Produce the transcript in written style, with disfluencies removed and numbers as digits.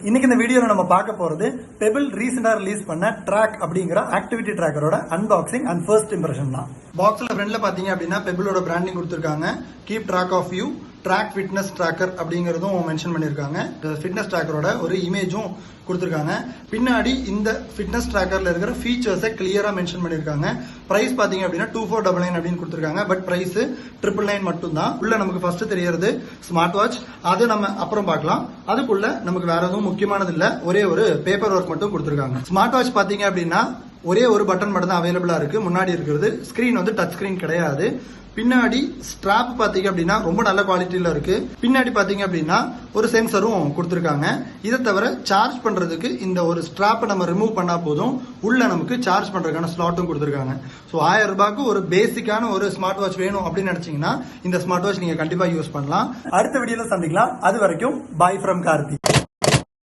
இன்னைக்கு இந்த வீடியோல நம்ம பார்க்க போறது பெபிள் ரீசெண்டா ரிலீஸ் பண்ண ட்ராக் அப்படிங்கிற ஆக்டிவிட்டி ட்ராக்கரோட அன்பாக்சிங் அண்ட் ஃபர்ஸ்ட் இம்ப்ரெஷன் தான். பாக்ஸ்ல ஃப்ரண்ட்ல பாத்தீங்க அப்படின்னா பெபிளோட பிராண்டிங் கொடுத்திருக்காங்க. Keep track of you track fitness tracker அப்படிங்கறதும் மென்ஷன் பண்ணிருக்காங்க. ஃபிட்னஸ் ட்ராக்கரோட ஒரு இமேஜும் கொடுத்திருக்காங்க. பின்னாடி இந்த ஃபிட்னஸ் ட்ராக்கர்ல இருக்கிற ஃபீச்சர்ஸை கிளியரா மென்ஷன் பண்ணிருக்காங்க. பிரைஸ் பாத்தீங்க அப்படின்னா 2499 அப்படின்னு கொடுத்திருக்காங்க. பட் பிரைஸ் 999 மட்டும் தான். உள்ள நமக்கு ஃபர்ஸ்ட் தெரியறது ஸ்மார்ட் வாட்ச், அது நம்ம அப்புறம் பார்க்கலாம். அதுக்குள்ள நமக்கு வேற எதுவும் முக்கியமானது இல்ல, ஒரே ஒரு பேப்பர் ஒர்க் மட்டும் கொடுத்திருக்காங்க. ஸ்மார்ட் வாட்ச் பாத்தீங்க அப்படின்னா ஒரே ஒரு பட்டன் மட்டும் தான் அவைலபிளா இருக்கு. முன்னாடி இருக்கிறது ஸ்கிரீன் வந்து டச் ஸ்கிரீன் கிடையாது. பின்னாடி ஸ்ட்ராப் பாத்தீங்க அப்படின்னா ரொம்ப நல்ல குவாலிட்டியில இருக்கு. பின்னாடி பாத்தீங்க அப்படின்னா ஒரு சென்சரும் கொடுத்திருக்காங்க. இதை தவிர சார்ஜ் பண்றதுக்கு இந்த ஒரு ஸ்ட்ராப்பை நம்ம ரிமூவ் பண்ணா போதும், உள்ள நமக்கு சார்ஜ் பண்றதுக்கான ஸ்லாட்டும் கொடுத்திருக்காங்க. ஸோ 1000 ரூபாய்க்கு ஒரு பேசிக்கான ஒரு ஸ்மார்ட் வாட்ச் வேணும் அப்படின்னு நினைச்சீங்கன்னா இந்த ஸ்மார்ட் வாட்ச் நீங்க கண்டிப்பா யூஸ் பண்ணலாம். அடுத்த வீடியோல சந்திக்கலாம். அது வரைக்கும் பாய் ஃப்ரம் கார்த்தி.